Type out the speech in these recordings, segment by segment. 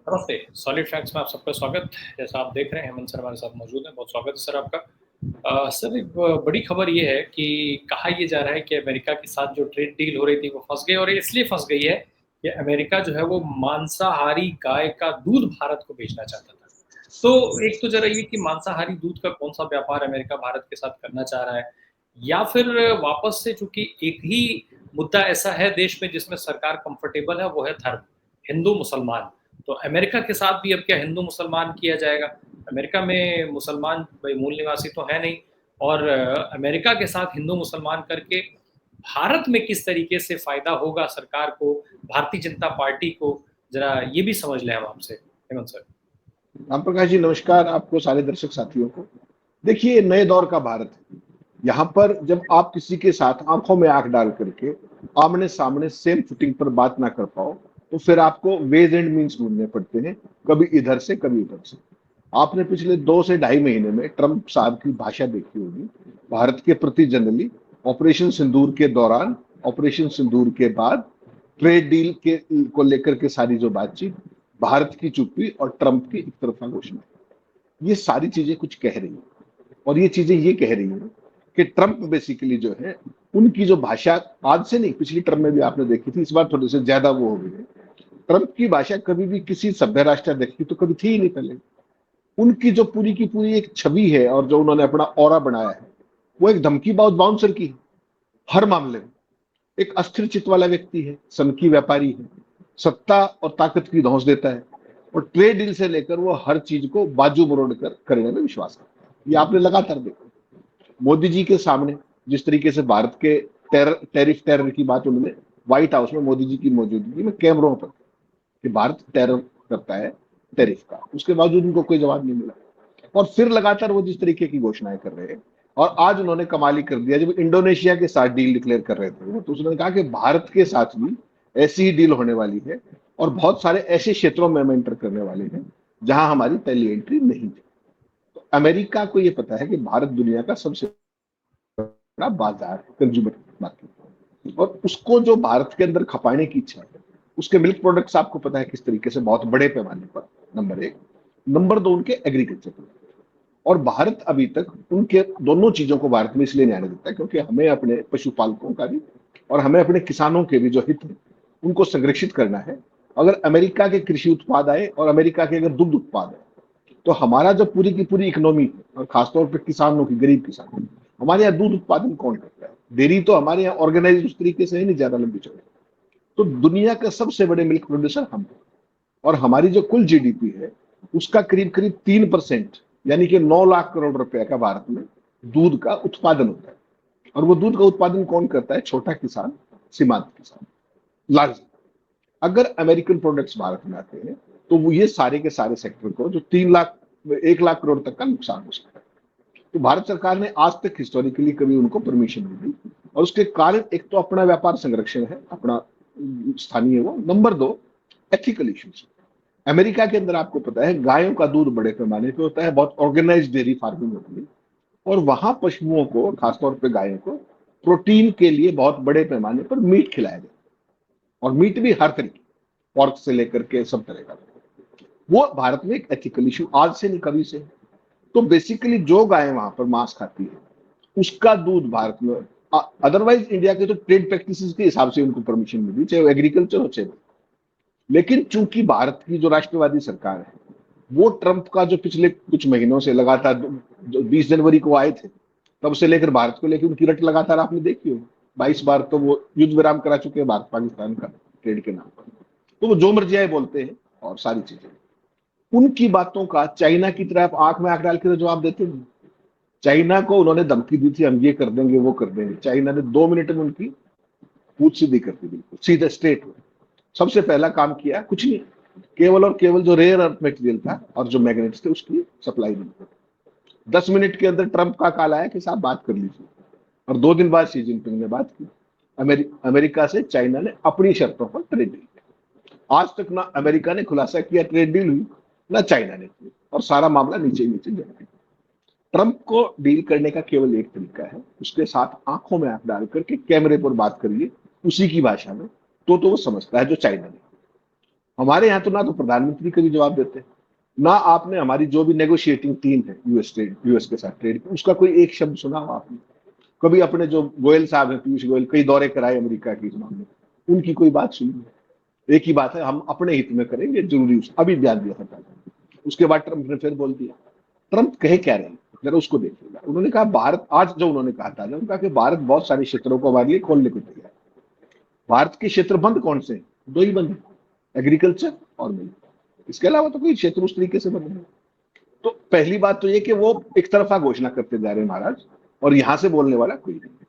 नमस्ते, solid facts में आप सबका स्वागत। जैसा आप देख रहे हैं हेमंत सर हमारे साथ मौजूद हैं, बहुत स्वागत है सर आपका। सर एक बड़ी खबर ये है कि कहा ये जा रहा है कि अमेरिका के साथ जो ट्रेड डील हो रही थी वो फँस गई और ये इसलिए फँस गई है कि अमेरिका जो है वो मांसाहारी गाय का दूध भारत को बेचना चाहता था। तो एक तो ज़रा ये कि मांसाहारी दूध का कौन-सा व्यापार अमेरिका भारत के साथ करना चाह रहा है? या फिर वापस से चूँकि एक ही मुद्दा ऐसा है देश में जिसमें सरकार कंफर्टेबल है, वो है धर्म, हिंदू-मुसलमान। तो अमेरिका के साथ भी अब क्या हिंदू-मुसलमान किया जाएगा? अमेरिका में मुसलमान भाई मूल निवासी तो है नहीं और अमेरिका के साथ हिंदू-मुसलमान करके भारत में किस तरीके से फ़ायदा होगा सरकार को, भारतीय जनता पार्टी को, ज़रा ये भी समझ लें हम आपसे, हेमंत सर। राम प्रकाश जी नमस्कार आपको, सारे दर्शक साथियों को। देखिए, नए दौर का भारत है। यहाँ पर जब आप किसी के साथ आंखों में आंख डाल करके आमने सामने सेम फुटिंग पर बात ना कर पाओ, तो फिर आपको वेज एंड मीन्स ढूंढने पड़ते हैं, कभी इधर से कभी उधर से। आपने पिछले 2 से ढाई महीने में ट्रंप साहब की भाषा देखी होगी भारत के प्रति जनरली, ऑपरेशन सिंदूर के दौरान, ऑपरेशन सिंदूर के बाद, ट्रेड डील के को लेकर के सारी जो बातचीत, भारत की चुप्पी और ट्रंप की एक तरफा घोषणा, ये सारी चीजें कुछ कह रही हैं। और ये चीजें ये कह रही हैं कि ट्रंप बेसिकली जो है, उनकी जो भाषा आज से नहीं पिछली टर्म में भी आपने देखी थी, इस बार थोड़े से ज्यादा वो हो गई है। ट्रंप की भाषा कभी भी किसी सभ्य राष्ट्र देखी तो कभी थी ही नहीं पहले। उनकी जो पूरी की पूरी एक छवि है और जो उन्होंने अपना ऑरा बनाया है, वो एक धमकीबाज बाउंसर की है। हर मामले में एक अस्थिर चित्त वाला व्यक्ति है, सनकी व्यापारी है, सत्ता और ताकत की धौंस देता है, और ट्रेड डील से लेकर वो हर चीज को बाजू मरोड़ कर करने में विश्वास करता है। ये आपने लगातार देखा मोदी जी के सामने जिस तरीके से भारत के टैरिफ टेरर की बात उन्होंने व्हाइट हाउस में मोदी जी की मौजूदगी में कैमरों पर कि भारत टेरर करता है टैरिफ का, उसके बावजूद उनको कोई जवाब नहीं मिला। और फिर लगातार वो जिस तरीके की घोषणाएं कर रहे हैं, और आज उन्होंने कमाल ही कर दिया जब इंडोनेशिया के साथ डील डिक्लेयर कर रहे थे, तो उसने कहा कि भारत के साथ भी ऐसी ही डील होने वाली है और बहुत सारे ऐसे क्षेत्रों में हम एंटर करने वाले हैं जहां हमारी पहली एंट्री नहीं थी। तो अमेरिका को यह पता है कि भारत दुनिया का सबसे बड़ा बाजार है, कंज्यूमर मार्केट, और उसको जो भारत के अंदर खपाने की इच्छा है, उसके मिल्क प्रोडक्ट्स आपको पता है किस तरीके से बहुत बड़े पैमाने पर, नंबर एक। नंबर दो, उनके एग्रीकल्चर। और भारत अभी तक उनके दोनों चीजों को भारत में इसलिए नहीं आने देता क्योंकि हमें अपने पशुपालकों का भी और हमें अपने किसानों के भी जो हित है उनको संरक्षित करना है। अगर अमेरिका के कृषि उत्पाद आए और अमेरिका के अगर दुग्ध उत्पाद आए, तो हमारा जो पूरी की पूरी इकोनॉमी है, और खासतौर पर किसानों की, गरीब किसान, हमारे यहाँ दूध उत्पादन कौन करता है? डेयरी तो हमारे यहाँ ऑर्गेनाइज उस तरीके से है नहीं, ज्यादा लंबी चौड़ी। तो दुनिया का सबसे बड़े मिल्क प्रोड्यूसर हम हैं, और हमारी जो कुल जीडीपी है उसका करीब करीब 3%, यानी कि 9 लाख करोड़ रुपए का भारत में दूध का उत्पादन होता है। और वो दूध का उत्पादन कौन करता है? छोटा किसान, सीमांत किसान, लार्ज। अगर अमेरिकन प्रोडक्ट्स भारत में आते हैं तो वो ये सारे के सारे सेक्टर को जो 3 लाख 1 लाख करोड़ तक का नुकसान हो सकता है। तो भारत सरकार ने आज तक हिस्टोरिकली कभी उनको परमिशन नहीं दी, और उसके कारण एक तो अपना व्यापार संरक्षण है, अपना स्थानीय वो। नंबर दो, एथिकल इश्यूज। अमेरिका के अंदर आपको पता है गायों का दूध बड़े पैमाने पे होता है, बहुत ऑर्गेनाइज्ड डेयरी फार्मिंग होती है, और वहां पशुओं को, खासतौर पे गायों को, प्रोटीन के लिए बहुत बड़े पैमाने पर मीट खिलाया जाता है। और मीट भी हर तरीके, पोर्क से लेकर के सब तरह का। वो भारत में एक एथिकल इशू आज से नहीं कभी से। तो बेसिकली जो गाय वहां पर मांस खाती है उसका दूध भारत में, अदरवाइज इंडिया के तो ट्रेड प्रैक्टिसेस के हिसाब से उनको परमिशन मिली, चाहे वो एग्रीकल्चर हो चाहे। लेकिन चूंकि भारत की जो राष्ट्रवादी सरकार है, वो ट्रंप का जो पिछले कुछ महीनों से लगातार, जो 20 जनवरी को आए थे तब से लेकर भारत को लेकर उनकी रट लगातार आपने देखी हो। 22 बार तो वो युद्ध विराम करा चुके हैं भारत पाकिस्तान का ट्रेड के नाम पर। तो वो जो मर्जी आए बोलते हैं और सारी चीजें। उनकी बातों का चाइना की तरफ आंख में आंख डाल के जवाब देते हैं। चाइना को उन्होंने धमकी दी थी, हम ये कर देंगे वो कर देंगे। चाइना ने 2 मिनट में उनकी पूछ सीधी कर दी, बिल्कुल सीधे स्ट्रेट में। सबसे पहला काम किया कुछ नहीं, केवल और केवल जो रेयर अर्थ मटेरियल था और जो मैग्नेट्स थे उसकी सप्लाई बंद कर। 10 मिनट के अंदर ट्रंप का कॉल आया कि साहब बात कर लीजिए, और 2 दिन बाद शी जिनपिंग ने बात की। अमेरिका से चाइना ने अपनी शर्तों पर ट्रेड डील। आज तक ना अमेरिका ने खुलासा किया ट्रेड डील हुई, ना चाइना ने की, और सारा मामला नीचे नीचे जा रहा है। ट्रंप को डील करने का केवल एक तरीका है, उसके साथ आंखों में आंख डाल करके कैमरे पर बात करिए उसी की भाषा में, तो वो समझता है जो चाइना ने। हमारे यहाँ तो ना तो प्रधानमंत्री कभी जवाब देते हैं, ना आपने हमारी जो भी नेगोशिएटिंग टीम है यूएस के साथ ट्रेड की, उसका कोई एक शब्द सुना हो आपने? कभी अपने जो गोयल साहब हैं, पीयूष गोयल, कई दौरे कराए अमेरिका के इस मामले में, उनकी कोई बात सुनी है? एक ही बात है, हम अपने हित में करेंगे, जरूरी अभी बयान दिया था पहले। उसके बाद ट्रंप ने फिर बोल दिया। ट्रंप कहे क्या रहे हैं, जरा उसको देखिएगा। उन्होंने कहा भारत, आज जो उन्होंने कहा था, उन्होंने कहा कि भारत बहुत सारे क्षेत्रों को हमारे लिए खोलने को तैयार है। भारत के क्षेत्र बंद कौन से हैं? दो ही बंद है, एग्रीकल्चर और मिल्क। इसके अलावा तो कोई क्षेत्र उस तरीके से बंद नहीं। तो पहली बात तो ये कि वो एक तरफा घोषणा करते जा रहे हैं महाराज, और यहां से बोलने वाला कोई नहीं।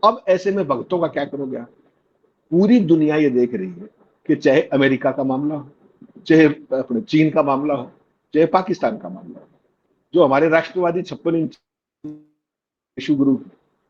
अब ऐसे में भक्तों का क्या करोगे आप? पूरी दुनिया ये देख रही है कि चाहे अमेरिका का मामला हो, चाहे अपने चीन का मामला हो, चाहे पाकिस्तान का मामला हो, जो हमारे राष्ट्रवादी 56 इंच इशू ग्रुप,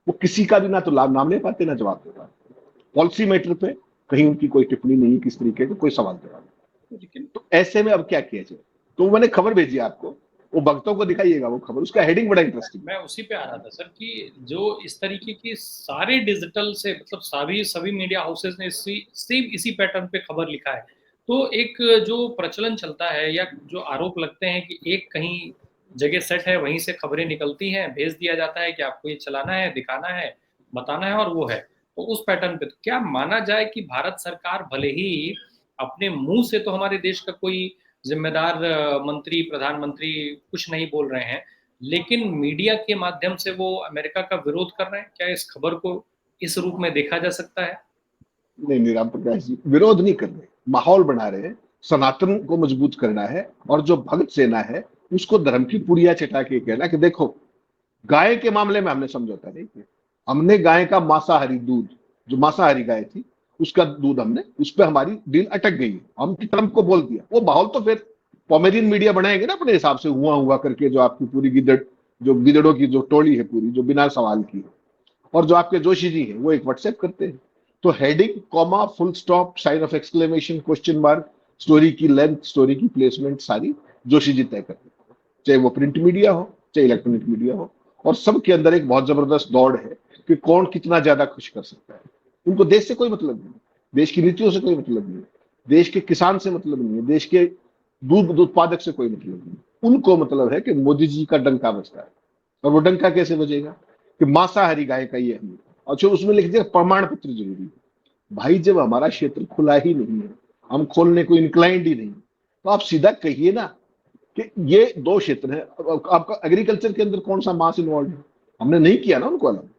वो किसी का भी ना तो लाभ नाम ले पाते, ना जवाब दे पाते। पॉलिसी मैटर पे कहीं उनकी कोई टिप्पणी नहीं, किस तरीके का कोई सवाल जवाब। लेकिन तो ऐसे में अब क्या किया जाए? तो मैंने खबर भेजी आपको, वो भक्तों को दिखाइएगा वो खबर, उसका हेडिंग बड़ा इंटरेस्टिंग। मैं उसी पे आ रहा था सर कि जो इस तरीके की सारे डिजिटल से मतलब सभी मीडिया हाउसेस ने सेम इसी पैटर्न पे खबर लिखा है। तो एक जो प्रचलन चलता है या जो आरोप लगते हैं कि एक कहीं जगह सेट है, वहीं से खबरें निकलती हैं, भेज दिया जाता है कि आपको ये चलाना है, दिखाना है, बताना है, और वो है। तो उस पैटर्न पे तो क्या माना जाए कि भारत सरकार भले ही अपने मुंह से तो हमारे देश का कोई जिम्मेदार मंत्री, प्रधानमंत्री कुछ नहीं बोल रहे हैं, लेकिन मीडिया के माध्यम से वो अमेरिका का विरोध कर रहे हैं? क्या इस खबर को इस रूप में देखा जा सकता है? नहीं नहीं, राम प्रकाश जी विरोध नहीं कर रहे, माहौल बना रहे हैं। सनातन को मजबूत करना है, और जो भगत सेना है उसको धर्म की पुड़िया चटा के कहना कि देखो, गाय के मामले में हमने समझौता नहीं किया। हमने गाय का मांसाहारी दूध, जो मांसाहारी गाय थी उसका दूध, हमने उस पर हमारी डील अटक गई है। हम ट्रंप को बोल दिया। वो माहौल तो फिर पॉमेरियन मीडिया बनाएंगे ना अपने हिसाब से, हुआ हुआ करके, जो आपकी पूरी गिदड़, जो गिदड़ों की जो टोली है पूरी, जो बिना सवाल की है, और जो आपके जोशी जी हैं वो एक व्हाट्सएप करते हैं। तो heading, comma, full stop, sign of exclamation, question mark, story की लेंथ, स्टोरी की प्लेसमेंट सारी जोशी जी तय करते हैं, चाहे वो प्रिंट मीडिया हो, चाहे इलेक्ट्रॉनिक मीडिया हो। और सबके अंदर एक बहुत जबरदस्त दौड़ है कि कौन कितना ज्यादा खुश कर सकता है। उनको देश से कोई मतलब नहीं, देश की नीतियों से कोई मतलब नहीं, देश के किसान से मतलब नहीं है, देश के दूध उत्पादक से कोई मतलब नहीं। उनको मतलब है कि मोदी जी का डंका बजता है। और वो डंका कैसे बजेगा? कि मांसाहारी गाय का ये हमें, अच्छा उसमें लिख दिया प्रमाण पत्र जरूरी है। भाई जब हमारा क्षेत्र खुला ही नहीं है, हम खोलने को इंक्लाइंड ही नहीं, तो आप सीधा कहिए ना कि ये दो क्षेत्र है। आपका एग्रीकल्चर के अंदर कौन सा मास इन्वॉल्व है? हमने नहीं किया ना उनको अलग।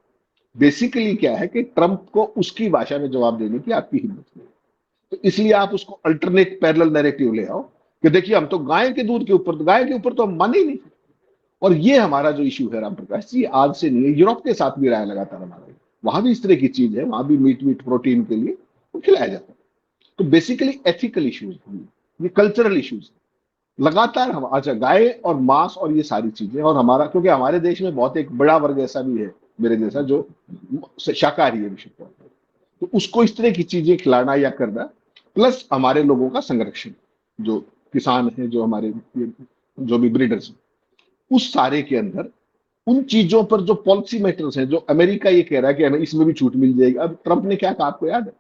बेसिकली क्या है कि ट्रंप को उसकी भाषा में जवाब देने की आपकी हिम्मत नहीं, तो इसलिए आप उसको अल्टरनेट पैरेलल नैरेटिव ले आओ कि देखिए हम तो गाय के दूध के ऊपर, तो गाय के ऊपर तो हम माने ही नहीं। और ये हमारा जो इश्यू है राम प्रकाश जी, आज से नहीं है, यूरोप के साथ भी रहा है लगातार हमारा। वहां भी इस तरह की चीज है, वहां भी मीट मीट प्रोटीन के लिए वो खिलाया जाता है। तो बेसिकली एथिकल इश्यूज, ये कल्चरल इश्यूज लगातार हम, अच्छा गाय और मांस और ये सारी चीजें, और हमारा, क्योंकि हमारे देश में बहुत एक बड़ा वर्ग ऐसा भी है मेरे जैसा जो शाकाहारी है विशुद्ध तौर पर, तो उसको इस तरह की चीजें खिलाना या करना, प्लस हमारे लोगों का संरक्षण, जो किसान है, जो हमारे जो भी ब्रीडर्स हैं, उस सारे के अंदर उन चीजों पर जो पॉलिसी मैटर्स हैं, जो अमेरिका ये कह रहा है कि हमें इसमें भी छूट मिल जाएगी। अब ट्रंप ने क्या कहा आपको याद है?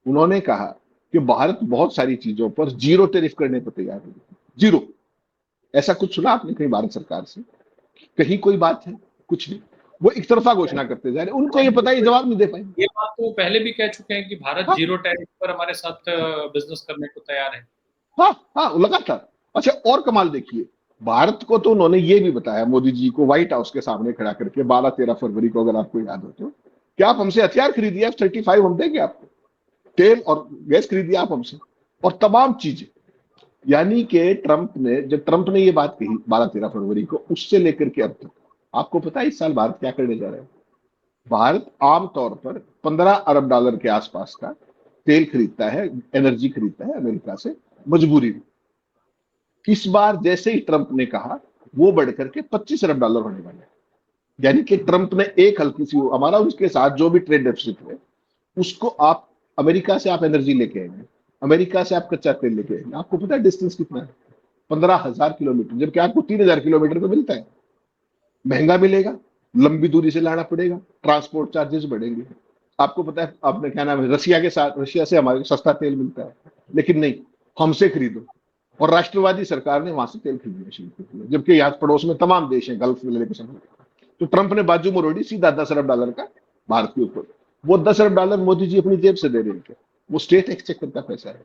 उन्होंने कहा कि भारत बहुत सारी चीजों पर जीरो टैरिफ करने पर तैयार है। जीरो। ऐसा कुछ सुना आपने कहीं भारत सरकार से? कहीं कोई बात है? कुछ नहीं। वो एक तरफा घोषणा करते जा रहे, उनको ये पता है ये जवाब नहीं दे पाएंगे। ये बात तो पहले भी कह चुके हैं कि भारत हाँ जीरो टैरिफ पर हमारे साथ बिजनेस करने को तैयार है। हाँ हाँ, लगातार। अच्छा और कमाल देखिए, भारत को तो उन्होंने ये भी बताया, मोदी जी को व्हाइट हाउस के सामने खड़ा करके 12-13 फरवरी को, अगर आपको याद हो तो, कि आप हमसे हथियार खरीदिए, F-35 हम देंगे आपको, तेल और गैस खरीदिए आप हमसे, और तमाम चीजें। यानी कि ट्रंप ने ये बात कही 12-13 फरवरी को, उससे लेकर के अब तक आपको पता है इस साल भारत क्या करने जा रहा है? भारत आमतौर पर $15 अरब के आसपास का तेल खरीदता है, एनर्जी खरीदता है अमेरिका से, मजबूरी में। इस बार जैसे ही ट्रंप ने कहा, वो बढ़कर के $25 अरब होने वाला है। यानी कि ट्रंप ने एक हल्की सी, हमारा उसके साथ जो भी ट्रेड डेफिसिट है, उसको आप, अमेरिका से आप एनर्जी लेके आएंगे, अमेरिका से आप कच्चा तेल लेके आएंगे, आपको पता है डिस्टेंस कितना है? 15,000 किलोमीटर, जबकि आपको 3,000 किलोमीटर पे मिलता है। महंगा मिलेगा, लंबी दूरी से लाना पड़ेगा, ट्रांसपोर्ट चार्जेस बढ़ेंगे। आपको पता है, आपने क्या नाम है, रशिया के साथ, रशिया से हमारे सस्ता तेल मिलता है, लेकिन नहीं, हमसे खरीदो, और राष्ट्रवादी सरकार ने वहां से तेल खरीदना शुरू कर दिया, जबकि यहाँ पड़ोस में तमाम देश हैं गल्फ में लेके समझ। तो ट्रंप ने बाजू मरोड़ी, सीधा $10 अरब का भारत के ऊपर। वो $10 अरब मोदी जी अपनी जेब से दे रहे थे, वो स्टेट एक्सचेकर का पैसा है।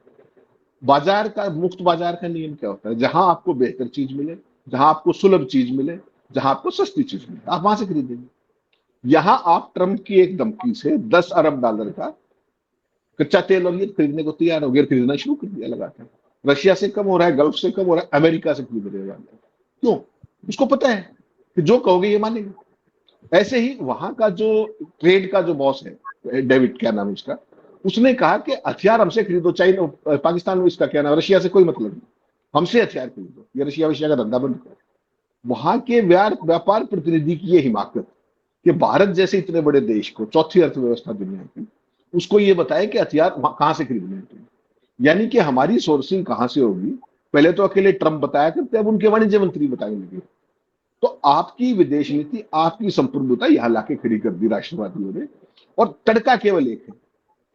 बाजार का, मुक्त बाजार का नियम क्या होता है? जहां आपको बेहतर चीज मिले, जहां आपको सुलभ चीज मिले, जहां आपको सस्ती चीज मिले, आप वहां से खरीदेंगे। यहां आप ट्रंप की एक धमकी से $10 अरब का कच्चा तेल और ये खरीदने को तैयार हो गया, खरीदना शुरू कर दिया लगातार। रशिया से कम हो रहा है, गल्फ से कम हो रहा है, अमेरिका से खरीद रहे हैं। क्यों? उसको पता है कि जो कहोगे ये मानेंगे। ऐसे ही वहां का जो ट्रेड का जो बॉस है, डेविड क्या नाम है उसका, उसने कहा कि हथियार हमसे खरीदो, चाइना पाकिस्तान में इसका क्या नाम, रशिया से कोई मतलब नहीं, हमसे हथियार खरीदो, ये रशिया वशिया का धंधा बंद करो। वहां के व्यापार प्रतिनिधि की ये हिमाकत कि भारत जैसे इतने बड़े देश को, चौथी अर्थव्यवस्था दुनिया की, उसको ये बताए कि हथियार कहां से खरीदने हैं। यानी कि हमारी सोर्सिंग कहां से होगी, पहले तो अकेले ट्रंप बताया करते, अब उनके वाणिज्य मंत्री बताने लगे। तो आपकी विदेश नीति, आपकी संप्रभुता यहां लाके खड़ी कर दी राष्ट्रवादियों ने। और तड़का केवल एक है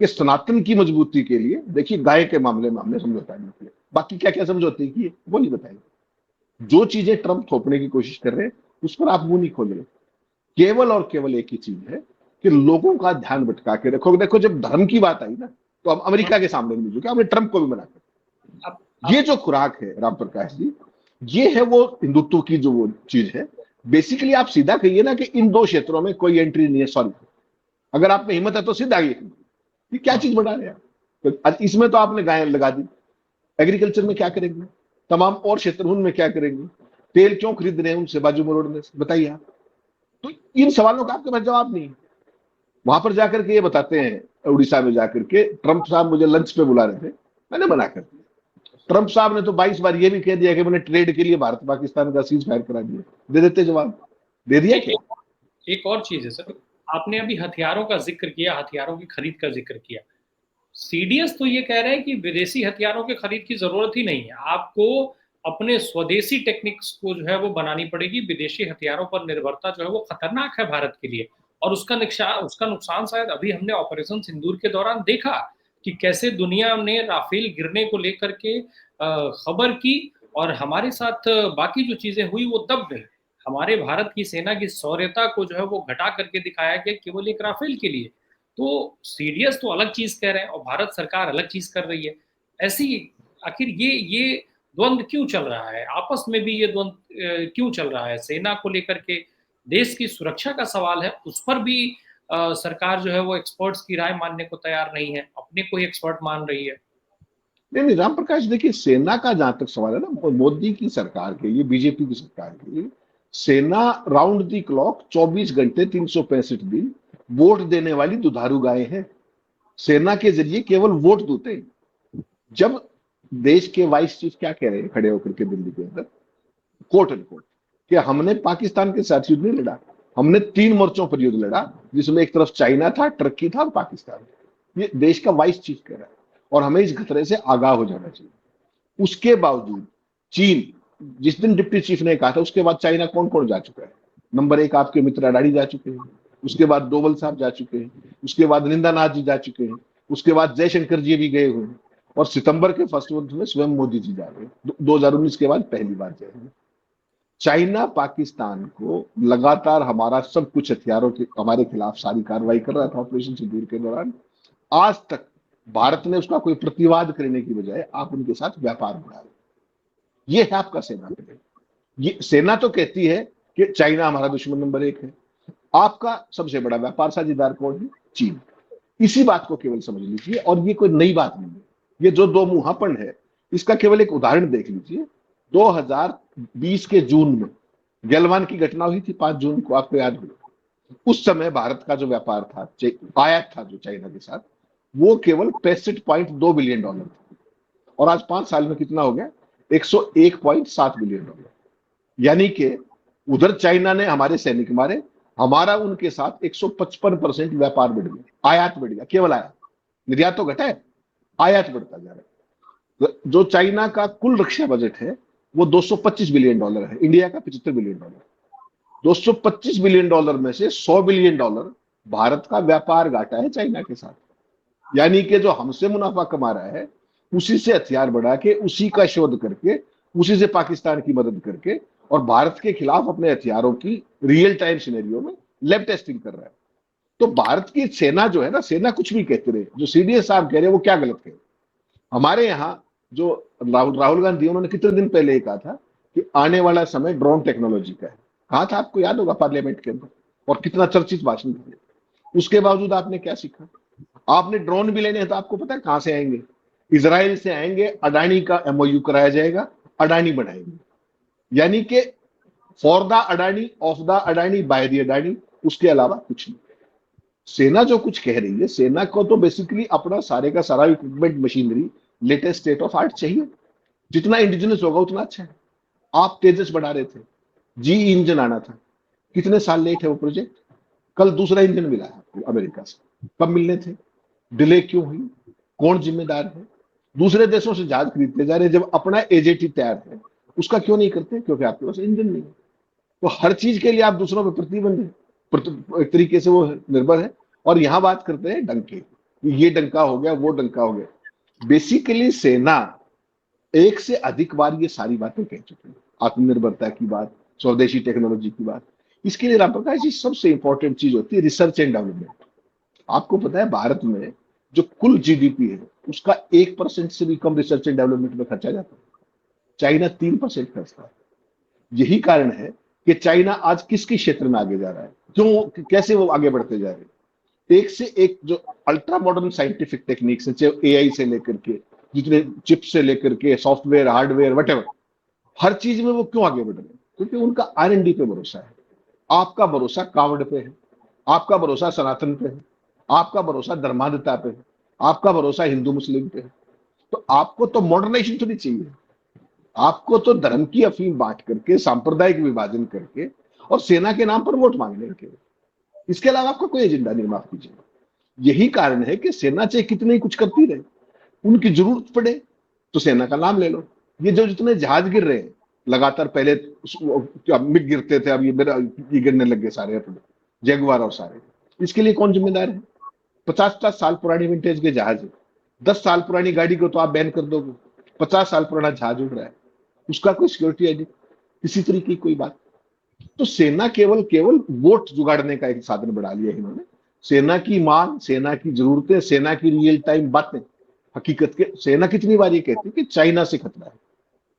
कि सनातन की मजबूती के लिए, देखिए गाय के मामले में हमने समझौता नहीं किया, बाकी क्या क्या समझौते किए वो नहीं बताएंगे। जो चीजें ट्रंप थोपने की कोशिश कर रहे हैं उस पर आप मुंह नहीं खोल रहे। केवल और केवल एक ही चीज है कि लोगों का ध्यान भटका के रखो। देखो जब धर्म की बात आई ना, तो हम अमेरिका के सामने नहीं झुके, हमने ट्रंप को भी मना कर। अब ये अब जो खुराक है राम प्रकाश जी, ये है वो हिंदुत्व की जो वो चीज है। बेसिकली आप सीधा कहिए ना कि इन दो क्षेत्रों में कोई एंट्री नहीं है, सॉरी, अगर आप में हिम्मत है तो सीधा ये क्या चीज बढ़ा रहे हैं आप? तो इसमें तो आपने गाय लगा दी, एग्रीकल्चर में क्या करेंगे, तमाम और क्षेत्र उनमें क्या करेंगे, तेल क्यों खरीद रहे हैं उनसे बाजू मरोड़ने से, बताइए आप। तो इन सवालों का आपके पास जवाब नहीं है। वहां पर जाकर के ये बताते हैं, उड़ीसा में जाकर के ट्रंप साहब मुझे लंच पे बुला रहे थे, मैंने मना कर दिया। ट्रंप साहब ने तो 22 बार ये भी कह दिया कि मैंने ट्रेड के लिए भारत पाकिस्तान का सीज फायर करा दिया। दे देते जवाब, दे दिया क्या? एक और चीज है सर, आपने अभी हथियारों का जिक्र किया, हथियारों की खरीद का जिक्र किया। सीडीएस तो ये कह रहे हैं कि विदेशी हथियारों की खरीद की जरूरत ही नहीं है, आपको अपने स्वदेशी टेक्निक्स को जो है वो बनानी पड़ेगी। विदेशी हथियारों पर निर्भरता जो है वो खतरनाक है भारत के लिए, और उसका नुकसान शायद अभी हमने ऑपरेशन सिंदूर के दौरान देखा कि कैसे दुनिया ने राफेल गिरने को लेकर के खबर की, और हमारे साथ बाकी जो चीजें हुई वो दब गई। हमारे भारत की सेना की शौर्यता को जो है वो घटा करके दिखाया गया केवल एक राफेल के लिए। तो सीडीएस तो अलग चीज कह रहे हैं और भारत सरकार अलग चीज कर रही है। ऐसी आखिर ये द्वंद्व क्यों चल रहा है, आपस में भी ये द्वंद्व क्यों चल रहा है? सेना को लेकर के देश की सुरक्षा का सवाल है, उस पर भी सरकार जो है वो एक्सपर्ट्स की राय मानने को तैयार नहीं है, अपने को ही एक्सपर्ट मान रही है। नहीं नहीं राम प्रकाश, देखिए सेना का जहां तक सवाल है ना, मोदी की सरकार के लिए, बीजेपी की सरकार के लिए, सेना राउंड दी क्लॉक 24 घंटे 365 दिन वोट देने वाली दुधारू गाय है। सेना के जरिए केवल वोट दूते हैं। जब देश के वाइस चीफ क्या कह रहे हैं खड़े होकर के दिल्ली के अंदर, कोट एंड कोट, कि हमने पाकिस्तान के साथ युद्ध नहीं लड़ा, हमने 3 मोर्चों पर युद्ध लड़ा, जिसमें एक तरफ चाइना था, टर्की था और पाकिस्तान। ये देश का वाइस चीफ कह रहा है, और हमें इस खतरे से आगाह हो जाना चाहिए। उसके बावजूद चीन, जिस दिन डिप्टी चीफ ने कहा था उसके बाद चाइना कौन कौन जा चुका है? नंबर 1 आपके मित्र अडानी जा चुके हैं, उसके बाद डोवल साहब जा चुके हैं, उसके बाद निंदानाथ जी जा चुके हैं, उसके बाद जयशंकर जी भी गए हुए हैं, और सितंबर के फर्स्ट मंथ में स्वयं मोदी जी जा रहे हैं, 2019 के बाद पहली बार जाएंगे। चाइना पाकिस्तान को लगातार हमारा सब कुछ हथियारों के हमारे खिलाफ सारी कार्रवाई कर रहा था ऑपरेशन सिंदूर के दौरान। आज तक भारत ने उसका कोई प्रतिवाद करने की बजाय आप उनके साथ व्यापार बढ़ा रहे। ये है आपका सेना पे। ये सेना तो कहती है कि चाइना हमारा दुश्मन नंबर 1 है, आपका सबसे बड़ा व्यापार साझेदार कौन है? चीन। इसी बात को केवल समझ लीजिए, और ये कोई नई बात नहीं है। ये जो दो मुंहापन है, इसका केवल एक उदाहरण देख लीजिए। 2020 के जून में गलवान की घटना हुई थी, 5 जून को, आपको याद होगा। उस समय भारत का जो व्यापार था, आयात था जो चाइना के साथ, वो केवल $65.2 बिलियन था, और आज 5 साल में कितना हो गया? $101.7 बिलियन। यानी कि उधर चाइना ने हमारे सैनिक मारे, हमारा उनके साथ 155% व्यापार बढ़ गया, आयात बढ़ गया, केवल आयात, निर्यात तो घटा है, आयात बढ़ता जा रहा है। जो चाइना का कुल रक्षा बजट है वो $225 बिलियन है, इंडिया का $75 बिलियन। $225 बिलियन में से $100 बिलियन भारत का व्यापार घाटा है चाइना के साथ। यानी कि जो हमसे मुनाफा कमा रहा है उसी से हथियार बढ़ा के, उसी का शोध करके, उसी से पाकिस्तान की मदद करके और भारत के खिलाफ अपने हथियारों की रियल टाइम सिनेरियो में लैब टेस्टिंग कर रहा है। तो भारत की सेना जो है ना, सेना कुछ भी कहते रहे, जो सीडीएस साहब कह रहे हैं वो क्या गलत कह रहे। हमारे यहाँ जो राहुल गांधी, उन्होंने कितने दिन पहले ही कहा था कि आने वाला समय ड्रोन टेक्नोलॉजी का है। कहा था, आपको याद होगा, पार्लियामेंट के अंदर, और कितना चर्चित भाषण था। उसके बावजूद आपने क्या सीखा? आपने ड्रोन भी लेने हैं तो आपको पता है कहां से आएंगे? इसराइल से आएंगे। अडानी का एमओयू कराया जाएगा, अडानी बनाएंगे, यानी कि for the Adani, of the Adani, by the Adani, उसके अलावा कुछ नहीं। सेना जो कुछ कह रही है, सेना को तो बेसिकली अपना सारे का सारा equipment, machinery latest state of art चाहिए। जितना इंडिजिनस होगा उतना अच्छा है। आप तेजस बढ़ा रहे थे, जी इंजन आना था, कितने साल लेट है वो प्रोजेक्ट? कल दूसरा इंजन मिला है आपको अमेरिका से, कब मिलने थे? डिले क्यों हुई? कौन जिम्मेदार है? दूसरे देशों से जहाज खरीदते जा रहे हैं, जब अपना एजेटी तैयार है उसका क्यों नहीं करते? क्योंकि आपके पास इंजन नहीं है। तो हर चीज के लिए आप दूसरों पर प्रतिबंध है, एक तरीके से वो निर्भर है। और यहां बात करते हैं डंके, ये डंका हो गया, वो डंका हो गया। बेसिकली सेना एक से अधिक बार ये सारी बातें कह चुकी है, आत्मनिर्भरता की बात, स्वदेशी टेक्नोलॉजी की बात। इसके लिए राम प्रकाश जी, सबसे इंपॉर्टेंट चीज होती है रिसर्च एंड डेवलपमेंट। आपको पता है भारत में जो कुल जीडीपी है उसका 1% से भी कम रिसर्च एंड डेवलपमेंट में खर्चा जाता है। चाइना 3% खर्चता है। यही कारण है कि चाइना आज किस किस क्षेत्र में आगे जा रहा है, क्यों, कैसे वो आगे बढ़ते जा रहे हैं। एक से एक जो अल्ट्रा मॉडर्न साइंटिफिक टेक्निक्स है, चाहे एआई से लेकर के, जितने चिप से लेकर के सॉफ्टवेयर, हार्डवेयर, वटेवर, हर चीज में वो क्यों आगे बढ़ रहे हैं? क्योंकि उनका आर&डी पे भरोसा है। आपका भरोसा कावड़ पे है, आपका भरोसा सनातन पे है, आपका भरोसा धर्मांधता पे है, आपका भरोसा हिंदू मुस्लिम पे है। तो आपको तो मॉडर्नाइजेशन थोड़ी चाहिए, आपको तो धर्म की अफीम बांट करके, सांप्रदायिक विभाजन करके और सेना के नाम पर वोट मांगने के, इसके अलावा आपका कोई एजेंडा नहीं, माफ कीजिए। यही कारण है कि सेना चाहे कितने ही कुछ करती रहे, उनकी जरूरत पड़े तो सेना का नाम ले लो। ये जो जितने जहाज गिर रहे हैं लगातार, पहले मिग गिरते थे, अब ये गिरने लग गए सारे अपने जैगुआर और सारे, इसके लिए कौन जिम्मेदार है? 50-50 साल पुरानी विंटेज के जहाज है। 10 साल पुरानी गाड़ी को तो आप बैन कर दोगे, 50 साल पुराना जहाज उड़ रहा है, उसका कोई सिक्योरिटी है नहीं, किसी तरीके की कोई बात। तो सेना केवल केवल वोट जुगाड़ने का एक साधन बढ़ा लिया इन्होंने। सेना की मांग, सेना की जरूरतें, सेना की रियल टाइम बातें, हकीकत के सेना कितनी बार ये कहती है कि चाइना से खतरा है,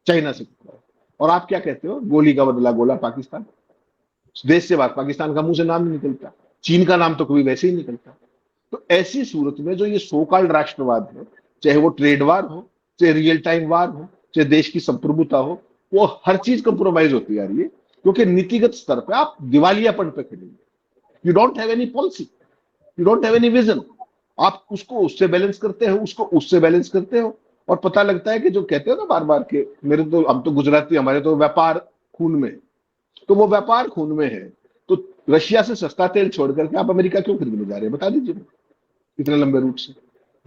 चाइना से खतरा है, और आप क्या कहते हो? गोली का बदला गोला पाकिस्तान। देश से बाहर पाकिस्तान का मुंह से नाम नहीं निकलता, चीन का नाम तो कभी वैसे ही निकलता। तो ऐसी सूरत में जो ये सो कॉल्ड राष्ट्रवाद है, चाहे वो ट्रेड वार हो, चाहे रियल टाइम वार हो, चाहे देश की संप्रभुता हो, वो हर चीज कंप्रोमाइज होती जा रही है। क्योंकि नीतिगत स्तर पे आप दिवालियापन पे खड़े हैं। You don't have any policy, you don't have any vision. आप उसको उससे बैलेंस करते हो, उसको उससे बैलेंस करते हो, और पता लगता है कि जो कहते हो ना बार बार के, मेरे तो, हम तो गुजराती, हमारे तो व्यापार खून में, तो वो व्यापार खून में है। तो रशिया से सस्ता तेल छोड़ करके आप अमेरिका क्यों खरीदने जा रहे हैं? बता दीजिए इतने लंबे रूट से।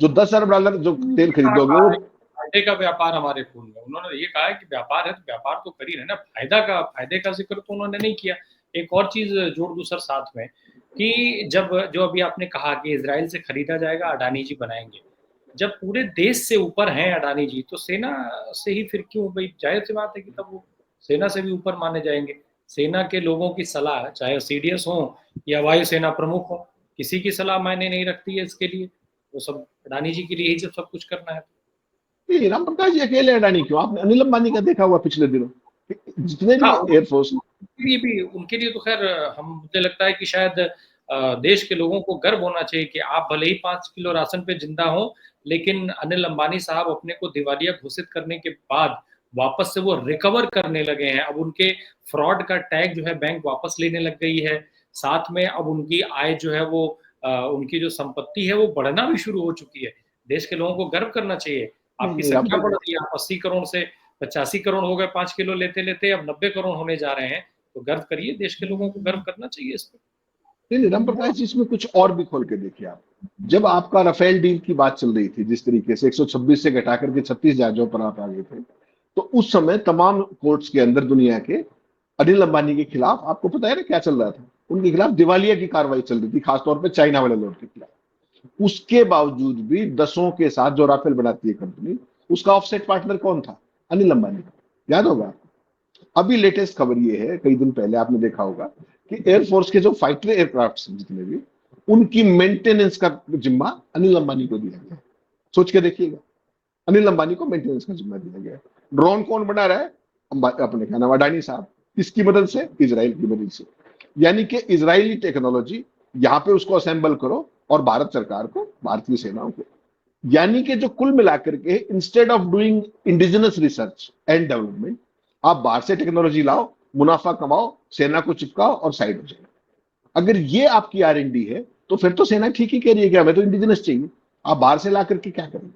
जो $10 अरब जो तेल खरीदोगे वो, फायदे का व्यापार हमारे खून में, उन्होंने ये कहा है कि व्यापार है तो व्यापार तो कर ही रहे ना, फायदे का जिक्र तो उन्होंने नहीं किया। एक और चीज जोड़ दूं सर साथ में, कि जब जो अभी आपने कहा कि इसराइल से खरीदा जाएगा, अडानी जी बनाएंगे, जब पूरे देश से ऊपर हैं अडानी जी, तो सेना से ही फिर क्यों? भाई जाहिर सी बात है कि तब वो सेना से भी ऊपर माने जाएंगे। सेना के लोगों की सलाह, चाहे सीडीएस हो या वायुसेना प्रमुख हो, किसी की सलाह मायने नहीं रखती है इसके लिए। वो सब अडानी जी के लिए ही जब सब कुछ करना है। राम प्रकाश जी अकेले अडानी क्यों? आपने अनिल अंबानी का देखा हुआ पिछले दिनों, जितने भी हाँ, एयरफोर्स। उनके लिए तो खैर, हम मुझे लगता है कि शायद देश के लोगों को गर्व होना चाहिए कि आप भले ही 5 किलो राशन पे जिंदा हो, लेकिन अनिल अंबानी साहब अपने को दिवालिया घोषित करने के बाद वापस से वो रिकवर करने लगे हैं। अब उनके फ्रॉड का टैग जो है बैंक वापस लेने लग गई है। साथ में अब उनकी आय जो है वो, उनकी जो संपत्ति है वो बढ़ना भी शुरू हो चुकी है। देश के लोगों को गर्व करना चाहिए। नहीं आपकी नहीं, राम संख्या बढ़ प्रकाश, रही है, आप 80 करोड़ से 85 करोड़ हो गए 5 किलो लेते लेते, अब 90 करोड़ होने जा रहे हैं। तो गर्व करिए, देश के लोगों को गर्व करना चाहिए इस पर। नहीं राम प्रकाश जी, इसमें कुछ और भी खोल के देखिए आप। जब आपका राफेल डील की बात चल रही थी, जिस तरीके से 126 से घटा करके 36 जहाजों पर आप आ गए थे, तो उस समय तमाम कोर्ट्स के अंदर दुनिया के अनिल अंबानी के खिलाफ, आपको पता है ना क्या चल रहा था? उनके खिलाफ दिवालिया की कार्रवाई चल रही थी, खासतौर पर चाइना वाले लोग के खिलाफ। उसके बावजूद भी दसों के साथ, जो राफेल बनाती है कंपनी, उसका ऑफसेट पार्टनर कौन था? अनिल अंबानी। याद होगा। अभी लेटेस्ट खबर ये है, कई दिन पहले आपने देखा होगा कि एयरफोर्स के जो फाइटर एयरक्राफ्ट जितने भी, उनकी मेंटेनेंस का जिम्मा अनिल अंबानी को दिया गया। सोच के देखिएगा, अनिल अंबानी को मेंटेनेंस का जिम्मा दिया गया। ड्रोन कौन बना रहा है? अपने क्या नाम, अडानी साहब। किसकी मदद से? इजराइल की मदद से। यानी कि इजरायली टेक्नोलॉजी यहाँ पे उसको असेंबल करो और भारत सरकार को, भारतीय सेनाओं को। यानी कि जो कुल मिलाकर के instead of doing indigenous research and development, आप बाहर से टेक्नोलॉजी लाओ, मुनाफा कमाओ, सेना को चिपकाओ और साइड हो जाए। अगर ये आपकी R&D है तो फिर तो सेना ठीक ही कह रही है कि हमें तो इंडिजिनस चाहिए। आप बाहर से ला करके क्या करेंगे?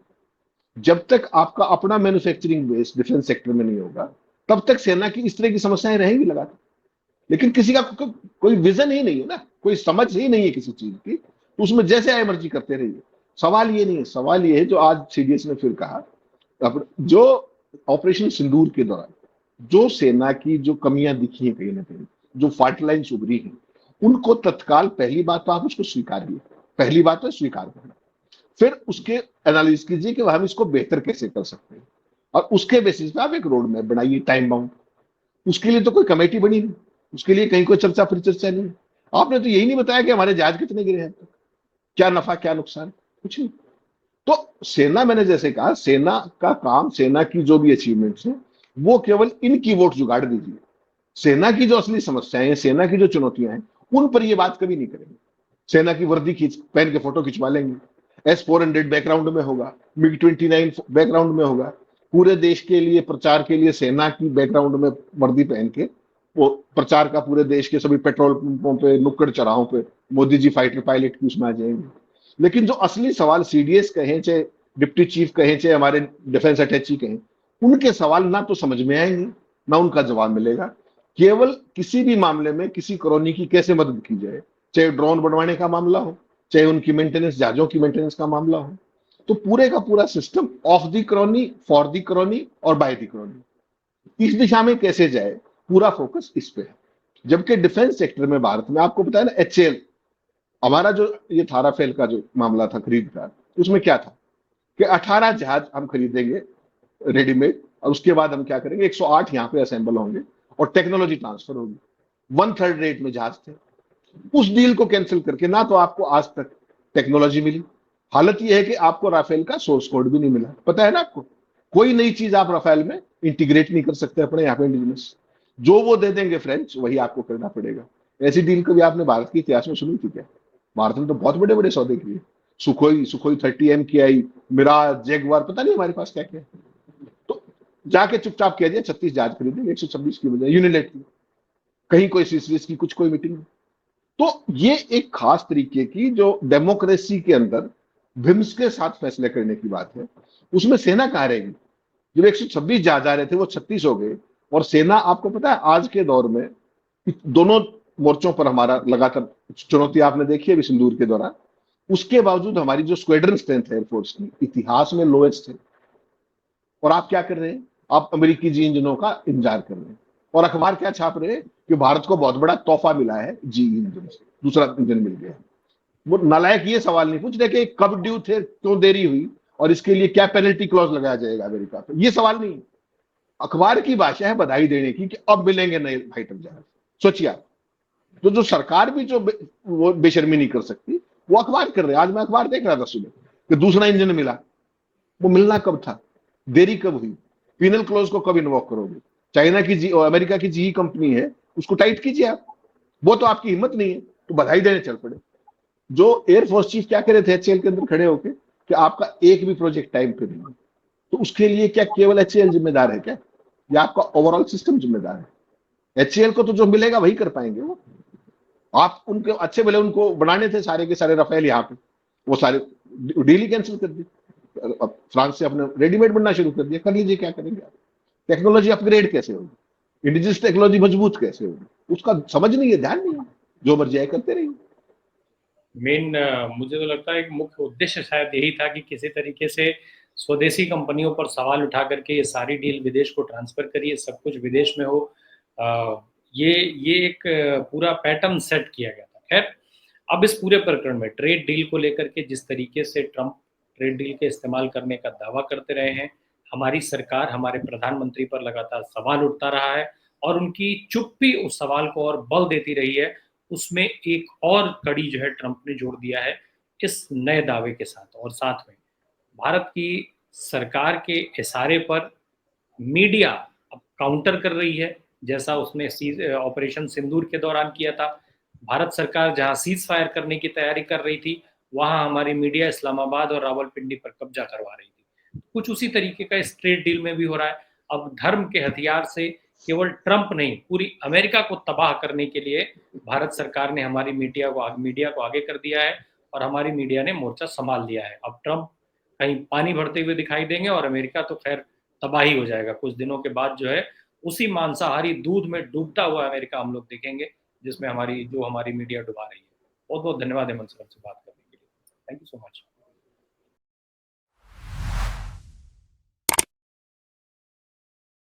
जब तक आपका अपना मैन्युफैक्चरिंग बेस डिफेंस सेक्टर में नहीं होगा, तब तक सेना की इस तरह की समस्याएं रहेंगी लगातार। लेकिन किसी का कोई विजन ही नहीं है ना, कोई समझ ही नहीं है किसी चीज की, तो उसमें जैसे आए मर्जी करते रहिए। सवाल ये नहीं है, सवाल ये है जो आज CDS ने फिर कहा, जो ऑपरेशन सिंदूर के दौरान जो सेना की जो कमियां दिखी हैं कहीं ना कहीं, जो फाल्ट लाइन्स उभरी हैं, उनको तत्काल पहली बात तो आप उसको स्वीकारिए। पहली बात है स्वीकार करना। फिर उसके एनालिसिस कीजिए कि हम इसको बेहतर कैसे कर सकते हैं, और उसके बेसिस पे आप एक रोड मैप बनाइए टाइम बाउंड। उसके लिए तो कोई कमेटी बनी नहीं, उसके लिए कहीं कोई चर्चा परिचर्चा नहीं। आपने तो यही नहीं बताया कि हमारे जहाज कितने गिरे हैं, क्या नफा क्या नुकसान, कुछ नहीं। तो सेना, मैंने जैसे कहा, सेना का काम, सेना की जो भी अचीवमेंट्स हैं, वो केवल इनकी वोट जुगाड़ दीजिए। सेना की जो असली समस्याएं हैं, सेना की जो चुनौतियां हैं, उन पर ये बात कभी नहीं करेंगे। सेना की वर्दी खींच पहन के फोटो खिंचवा लेंगे, S-400 बैकग्राउंड में होगा, MiG-29 बैकग्राउंड में होगा। पूरे देश के लिए प्रचार के लिए सेना की बैकग्राउंड में वर्दी पहन के वो प्रचार का पूरे देश के सभी पेट्रोल पंपों पे, नुक्कड़ चौराहों पे मोदी जी फाइटर पायलट की उसमें आ जाएंगे। लेकिन जो असली सवाल CDS कहें, चाहे डिप्टी चीफ कहें, चाहे हमारे डिफेंस अटैची कहें, उनके सवाल ना तो समझ में आएंगे, ना उनका जवाब मिलेगा। केवल किसी भी मामले में किसी कॉलोनी की कैसे मदद की जाए, चाहे ड्रोन बनवाने का मामला हो, चाहे उनकी मेंटेनेंस, जहाजों की मेंटेनेंस का मामला हो, तो पूरे का पूरा system of the colony, for the colony और बाय द कॉलोनी, इस दिशा में कैसे जाए, पूरा फोकस इस पे है। जबकि डिफेंस सेक्टर में भारत में आपको पता है ना, HAL, हमारा जो ये था राफेल का जो मामला था खरीद का, उसमें क्या था कि 18 जहाज हम खरीदेंगे रेडीमेड, और उसके बाद हम क्या करेंगे, 108 यहाँ पे असेंबल होंगे और टेक्नोलॉजी ट्रांसफर होगी। 1/3 रेट में जहाज थे। उस डील को कैंसिल करके ना तो आपको आज तक टेक्नोलॉजी मिली, हालत यह है कि आपको राफेल का सोर्स कोड भी नहीं मिला। पता है ना आपको, कोई नई चीज आप राफेल में इंटीग्रेट नहीं कर सकते अपने यहाँ पे इंडिजिनस। जो वो दे देंगे फ्रेंच, वही आपको करना पड़ेगा। ऐसी डील कभी आपने भारत के इतिहास में सुनी थी क्या? भारत ने तो बहुत बड़े बड़े सौदे किए, सुखोई 30M की आई, मिराज, जैगवार, पता नहीं हमारे पास क्या क्या है। तो जाके चुपचाप कह दिया 36 जहाज खरीदेंगे 126 की बजाय, यूनिलेटरली, कहीं कोई सीसीएस की, कुछ कोई मीटिंग। तो ये एक खास तरीके की जो डेमोक्रेसी के अंदर विम्स के साथ फैसले करने की बात है, उसमें सेना कहाँ रहेगी? जब 126 जहाज आ रहे थे वो 36 हो गए, और सेना, आपको पता है आज के दौर में दोनों मोर्चों पर हमारा लगातार चुनौती आपने देखी है अभी सिंदूर के दौरान, उसके बावजूद हमारी जो स्क्वाड्रन स्ट्रेंथ है एयरफोर्स की, इतिहास में लोएस्ट है। और आप क्या कर रहे हैं? आप अमेरिकी जी इंजनों का इंतजार कर रहे हैं, और अखबार क्या छाप रहे हैं कि भारत को बहुत बड़ा तोहफा मिला है जी इंजन से, दूसरा इंजन मिल गया। वो नालायक ये सवाल नहीं पूछ रहे कि कब ड्यू थे, क्यों देरी हुई, और इसके लिए क्या पेनल्टी क्लॉज लगाया जाएगा अमेरिका पर, ये सवाल नहीं। अखबार की भाषा है बधाई देने की कि अब मिलेंगे नए फाइटर जहाज। सोचिए आप, तो जो सरकार भी जो वो बेशर्मी नहीं कर सकती, वो अखबार कर रहे हैं। आज मैं अखबार देख रहा था सुबह कि दूसरा इंजन मिला। वो मिलना कब था, देरी कब हुई, पीनल क्लोज को कब इन्वॉक करोगे? चाइना की जी और अमेरिका की जी कंपनी है, उसको टाइट कीजिए आप। वो तो आपकी हिम्मत नहीं है, तो बधाई देने चल पड़े। जो एयरफोर्स चीफ क्या कह रहे थे HAL के अंदर खड़े होकर कि आपका एक भी प्रोजेक्ट टाइम पे नहीं है, तो उसके लिए क्या केवल HAL जिम्मेदार है क्या, या आपका ओवरऑल सिस्टम जिम्मेदार है? HAL को तो जो मिलेगा वही कर पाएंगे वो। आप उनके अच्छे भले उनको बनाने थे सारे के सारे राफेल यहाँ पे, वो सारे डील ही कैंसिल कर दी। अब फ्रांस से अपने रेडीमेड बनना शुरू कर दिया, कर लीजिए, क्या करेंगे आप? टेक्नोलॉजी अपग्रेड कैसे होगी, इंडिजिनस टेक्नोलॉजी मजबूत कैसे होगी, उसका समझ नहीं है, ध्यान नहीं है, जो मर्जी आए करते रहिए। मेन मुझे तो लगता है कि मुख्य उद्देश्य शायद यही था कि किसी तरीके से स्वदेशी कंपनियों पर सवाल उठा करके ये सारी डील विदेश को ट्रांसफर करिए, सब कुछ विदेश में हो। ये एक पूरा पैटर्न सेट किया गया था। खैर, अब इस पूरे प्रकरण में ट्रेड डील को लेकर के जिस तरीके से ट्रंप ट्रेड डील के इस्तेमाल करने का दावा करते रहे हैं, हमारी सरकार हमारे प्रधानमंत्री पर लगातार सवाल उठता रहा है और उनकी चुप भी उस सवाल को और बल देती रही है। उसमें एक और कड़ी जो है ट्रंप ने जोड़ दिया है इस नए दावे के साथ, और साथ में भारत की सरकार के इशारे पर मीडिया अब काउंटर कर रही है, जैसा उसने ऑपरेशन सिंदूर के दौरान किया था। भारत सरकार जहां सीज फायर करने की तैयारी कर रही थी, वहां हमारी मीडिया इस्लामाबाद और रावलपिंडी पर कब्जा करवा रही थी। कुछ उसी तरीके का इस ट्रेड डील में भी हो रहा है। अब धर्म के हथियार से केवल ट्रंप नहीं, पूरी अमेरिका को तबाह करने के लिए भारत सरकार ने हमारी मीडिया को आगे कर दिया है और हमारी मीडिया ने मोर्चा संभाल लिया है। अब ट्रंप कहीं पानी भरते हुए दिखाई देंगे और अमेरिका तो खैर तबाही हो जाएगा। कुछ दिनों के बाद जो है उसी मांसाहारी दूध में डूबता हुआ अमेरिका हम लोग देखेंगे, जिसमें हमारी मीडिया डुबा रही है। बहुत बहुत धन्यवाद हेमंत सर, से बात करने के लिए। Thank you so much.